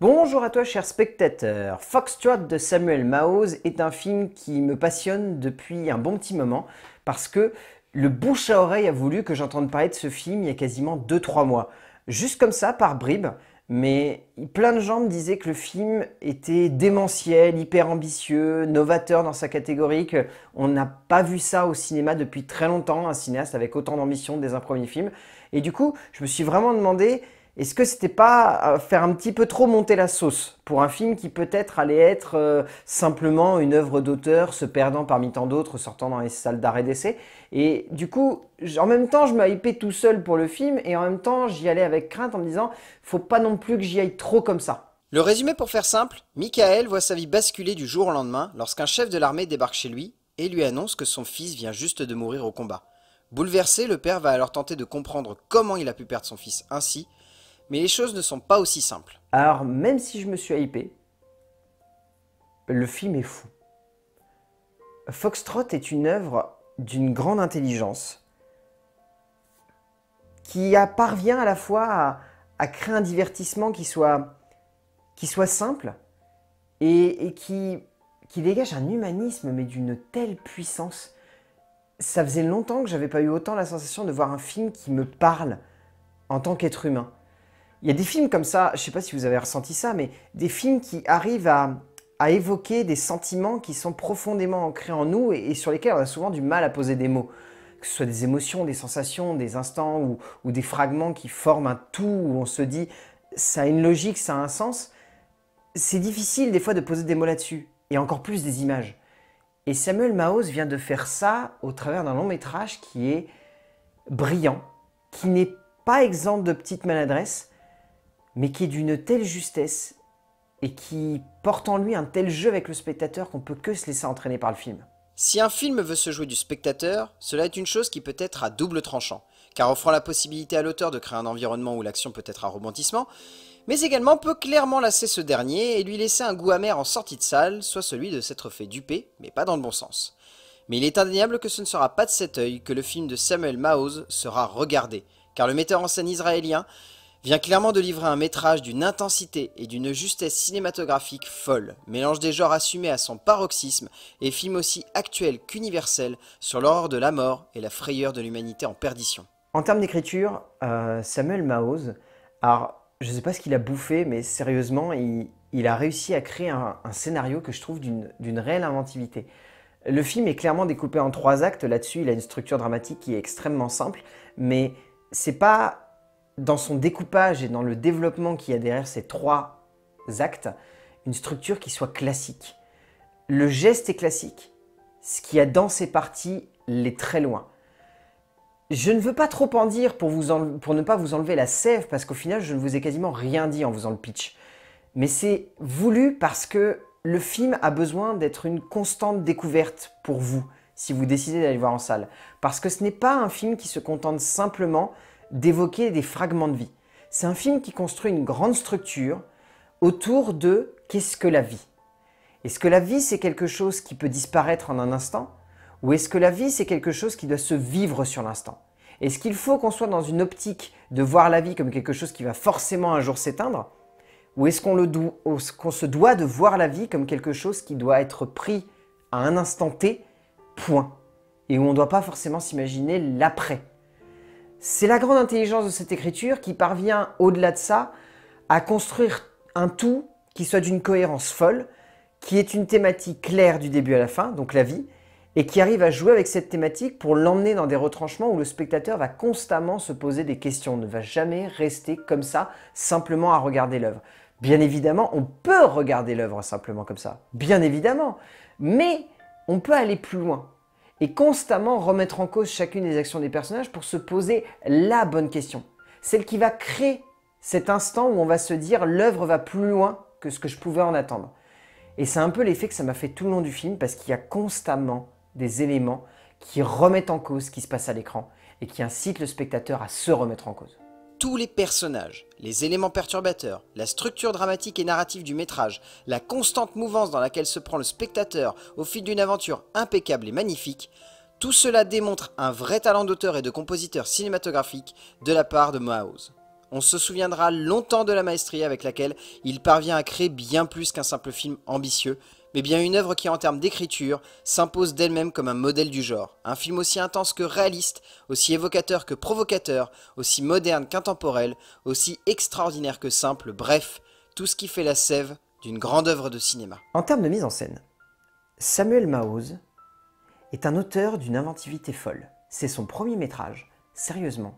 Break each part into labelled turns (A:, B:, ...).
A: Bonjour à toi cher spectateur, Foxtrot de Samuel Maoz est un film qui me passionne depuis un bon petit moment parce que le bouche à oreille a voulu que j'entende parler de ce film il y a quasiment 2-3 mois. Juste comme ça, par bribes, mais plein de gens me disaient que le film était démentiel, hyper ambitieux, novateur dans sa catégorie, qu'on n'a pas vu ça au cinéma depuis très longtemps, un cinéaste avec autant d'ambition dès un premier film. Et du coup, je me suis vraiment demandé, est-ce que c'était pas faire un petit peu trop monter la sauce pour un film qui peut-être allait être simplement une œuvre d'auteur se perdant parmi tant d'autres sortant dans les salles d'arrêt d'essai. Et du coup, en même temps, je me hypais tout seul pour le film et en même temps, j'y allais avec crainte en me disant, faut pas non plus que j'y aille trop comme ça.
B: Le résumé pour faire simple, Michael voit sa vie basculer du jour au lendemain lorsqu'un chef de l'armée débarque chez lui et lui annonce que son fils vient juste de mourir au combat. Bouleversé, le père va alors tenter de comprendre comment il a pu perdre son fils ainsi, mais les choses ne sont pas aussi simples.
A: Alors, même si je me suis hypé, le film est fou. Foxtrot est une œuvre d'une grande intelligence qui parvient à la fois à créer un divertissement qui soit simple et qui dégage un humanisme mais d'une telle puissance. Ça faisait longtemps que j'avais pas eu autant la sensation de voir un film qui me parle en tant qu'être humain. Il y a des films comme ça, je sais pas si vous avez ressenti ça, mais des films qui arrivent à évoquer des sentiments qui sont profondément ancrés en nous et sur lesquels on a souvent du mal à poser des mots. Que ce soit des émotions, des sensations, des instants ou des fragments qui forment un tout où on se dit ça a une logique, ça a un sens. C'est difficile des fois de poser des mots là-dessus et encore plus des images. Et Samuel Maoz vient de faire ça au travers d'un long métrage qui est brillant, qui n'est pas exempt de petites maladresses, mais qui est d'une telle justesse et qui porte en lui un tel jeu avec le spectateur qu'on peut que se laisser entraîner par le film.
B: Si un film veut se jouer du spectateur, cela est une chose qui peut être à double tranchant, car offrant la possibilité à l'auteur de créer un environnement où l'action peut être un rebondissement, mais également peut clairement lasser ce dernier et lui laisser un goût amer en sortie de salle, soit celui de s'être fait duper, mais pas dans le bon sens. Mais il est indéniable que ce ne sera pas de cet œil que le film de Samuel Maoz sera regardé, car le metteur en scène israélien vient clairement de livrer un métrage d'une intensité et d'une justesse cinématographique folle, mélange des genres assumés à son paroxysme et film aussi actuel qu'universel sur l'horreur de la mort et la frayeur de l'humanité en perdition.
A: En termes d'écriture, Samuel Maoz, alors je ne sais pas ce qu'il a bouffé, mais sérieusement, il a réussi à créer un scénario que je trouve d'une réelle inventivité. Le film est clairement découpé en 3 actes, là-dessus il a une structure dramatique qui est extrêmement simple, mais c'est pas dans son découpage et dans le développement qu'il y a derrière ces 3 actes, une structure qui soit classique. Le geste est classique, ce qu'il y a dans ces parties l'est très loin. Je ne veux pas trop en dire pour ne pas vous enlever la sève, parce qu'au final, je ne vous ai quasiment rien dit en faisant le pitch. Mais c'est voulu parce que le film a besoin d'être une constante découverte pour vous, si vous décidez d'aller voir en salle. Parce que ce n'est pas un film qui se contente simplement d'évoquer des fragments de vie. C'est un film qui construit une grande structure autour de qu'est-ce que la vie. Est-ce que la vie, c'est quelque chose qui peut disparaître en un instant? Ou est-ce que la vie, c'est quelque chose qui doit se vivre sur l'instant? Est-ce qu'il faut qu'on soit dans une optique de voir la vie comme quelque chose qui va forcément un jour s'éteindre? Ou est-ce qu'on se doit de voir la vie comme quelque chose qui doit être pris à un instant T, point, et où on ne doit pas forcément s'imaginer l'après? C'est la grande intelligence de cette écriture qui parvient, au-delà de ça, à construire un tout qui soit d'une cohérence folle, qui est une thématique claire du début à la fin, donc la vie, et qui arrive à jouer avec cette thématique pour l'emmener dans des retranchements où le spectateur va constamment se poser des questions, ne va jamais rester comme ça, simplement à regarder l'œuvre. Bien évidemment, on peut regarder l'œuvre simplement comme ça, bien évidemment, mais on peut aller plus loin et constamment remettre en cause chacune des actions des personnages pour se poser la bonne question. Celle qui va créer cet instant où on va se dire l'œuvre va plus loin que ce que je pouvais en attendre. Et c'est un peu l'effet que ça m'a fait tout le long du film parce qu'il y a constamment des éléments qui remettent en cause ce qui se passe à l'écran et qui incitent le spectateur à se remettre en cause.
B: Tous les personnages, les éléments perturbateurs, la structure dramatique et narrative du métrage, la constante mouvance dans laquelle se prend le spectateur au fil d'une aventure impeccable et magnifique, tout cela démontre un vrai talent d'auteur et de compositeur cinématographique de la part de Maoz. On se souviendra longtemps de la maestria avec laquelle il parvient à créer bien plus qu'un simple film ambitieux, mais bien une œuvre qui en termes d'écriture s'impose d'elle-même comme un modèle du genre. Un film aussi intense que réaliste, aussi évocateur que provocateur, aussi moderne qu'intemporel, aussi extraordinaire que simple, bref, tout ce qui fait la sève d'une grande œuvre de cinéma.
A: En termes de mise en scène, Samuel Maoz est un auteur d'une inventivité folle. C'est son premier métrage, sérieusement.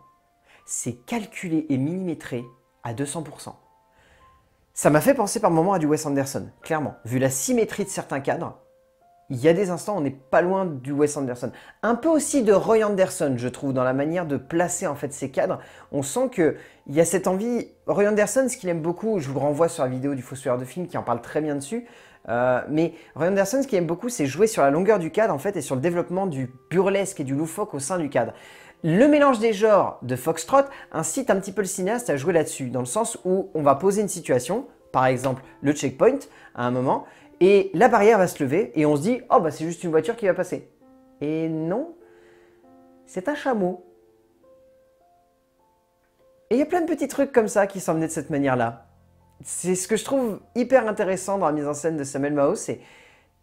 A: C'est calculé et millimétré à 200%. Ça m'a fait penser par moments à du Wes Anderson, clairement. Vu la symétrie de certains cadres, il y a des instants où on n'est pas loin du Wes Anderson. Un peu aussi de Roy Anderson, je trouve, dans la manière de placer en fait ces cadres. On sent qu'il y a cette envie. Roy Anderson, ce qu'il aime beaucoup, je vous le renvoie sur la vidéo du Fossoyeur de film qui en parle très bien dessus, mais Roy Anderson, ce qu'il aime beaucoup, c'est jouer sur la longueur du cadre en fait et sur le développement du burlesque et du loufoque au sein du cadre. Le mélange des genres de Foxtrot incite un petit peu le cinéaste à jouer là-dessus, dans le sens où on va poser une situation, par exemple le checkpoint, à un moment, et la barrière va se lever, et on se dit « Oh, bah c'est juste une voiture qui va passer ». Et non, c'est un chameau. Et il y a plein de petits trucs comme ça qui sont menés de cette manière-là. C'est ce que je trouve hyper intéressant dans la mise en scène de Samuel Maoz,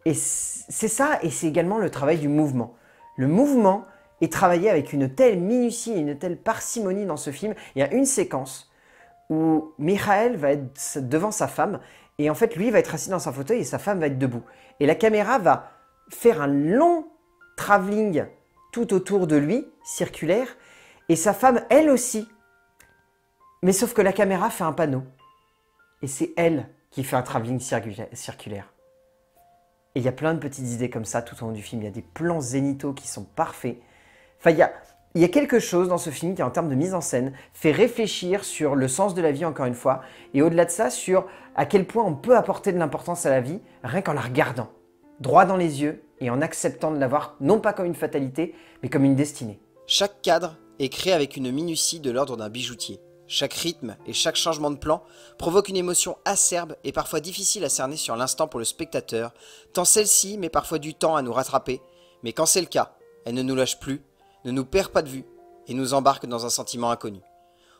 A: et c'est ça, et c'est également le travail du mouvement. Le mouvement est travaillé avec une telle minutie et une telle parcimonie dans ce film. Il y a une séquence où Michael va être devant sa femme et en fait lui va être assis dans son fauteuil et sa femme va être debout. Et la caméra va faire un long travelling tout autour de lui, circulaire, et sa femme elle aussi. Mais sauf que la caméra fait un panneau. Et c'est elle qui fait un travelling circulaire. Et il y a plein de petites idées comme ça tout au long du film. Il y a des plans zénithaux qui sont parfaits. Enfin, il y a quelque chose dans ce film qui, en termes de mise en scène, fait réfléchir sur le sens de la vie, encore une fois, et au-delà de ça, sur à quel point on peut apporter de l'importance à la vie, rien qu'en la regardant, droit dans les yeux, et en acceptant de la voir, non pas comme une fatalité, mais comme une destinée.
B: Chaque cadre est créé avec une minutie de l'ordre d'un bijoutier. Chaque rythme et chaque changement de plan provoque une émotion acerbe et parfois difficile à cerner sur l'instant pour le spectateur, tant celle-ci met parfois du temps à nous rattraper, mais quand c'est le cas, elle ne nous lâche plus, ne nous perd pas de vue et nous embarque dans un sentiment inconnu.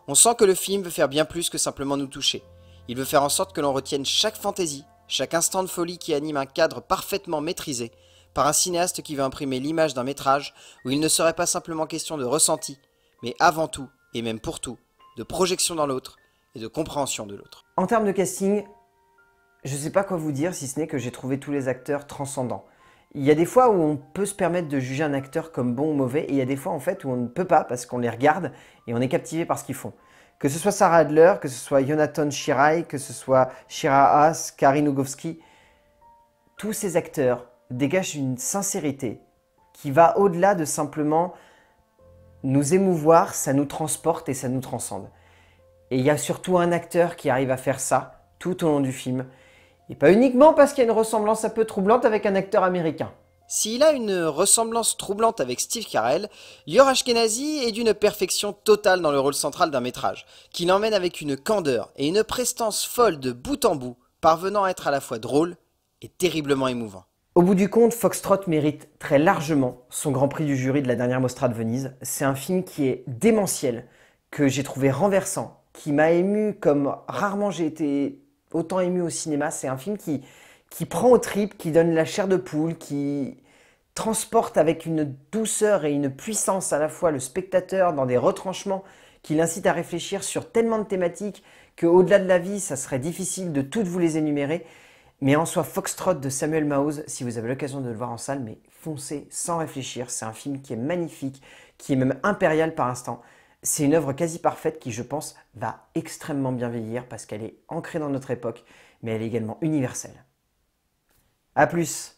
B: On sent que le film veut faire bien plus que simplement nous toucher. Il veut faire en sorte que l'on retienne chaque fantaisie, chaque instant de folie qui anime un cadre parfaitement maîtrisé par un cinéaste qui veut imprimer l'image d'un métrage où il ne serait pas simplement question de ressenti, mais avant tout, et même pour tout, de projection dans l'autre et de compréhension de l'autre.
A: En termes de casting, je ne sais pas quoi vous dire si ce n'est que j'ai trouvé tous les acteurs transcendants. Il y a des fois où on peut se permettre de juger un acteur comme bon ou mauvais, et il y a des fois en fait où on ne peut pas parce qu'on les regarde et on est captivé par ce qu'ils font. Que ce soit Sarah Adler, que ce soit Jonathan Shirai, que ce soit Shira Haas, Karin Ugowski, tous ces acteurs dégagent une sincérité qui va au-delà de simplement nous émouvoir, ça nous transporte et ça nous transcende. Et il y a surtout un acteur qui arrive à faire ça tout au long du film. Et pas uniquement parce qu'il y a une ressemblance un peu troublante avec un acteur américain.
B: S'il a une ressemblance troublante avec Steve Carell, Lior Ashkenazi est d'une perfection totale dans le rôle central d'un métrage, qui l'emmène avec une candeur et une prestance folle de bout en bout, parvenant à être à la fois drôle et terriblement émouvant.
A: Au bout du compte, Foxtrot mérite très largement son Grand Prix du jury de la dernière Mostra de Venise. C'est un film qui est démentiel, que j'ai trouvé renversant, qui m'a ému comme rarement j'ai été autant ému au cinéma. C'est un film qui prend aux tripes, qui donne la chair de poule, qui transporte avec une douceur et une puissance à la fois le spectateur dans des retranchements, qui l'incite à réfléchir sur tellement de thématiques qu'au-delà de la vie, ça serait difficile de toutes vous les énumérer. Mais en soi, Foxtrot de Samuel Maoz, si vous avez l'occasion de le voir en salle, mais foncez sans réfléchir. C'est un film qui est magnifique, qui est même impérial par instant. C'est une œuvre quasi parfaite qui, je pense, va extrêmement bien vieillir parce qu'elle est ancrée dans notre époque, mais elle est également universelle. A plus!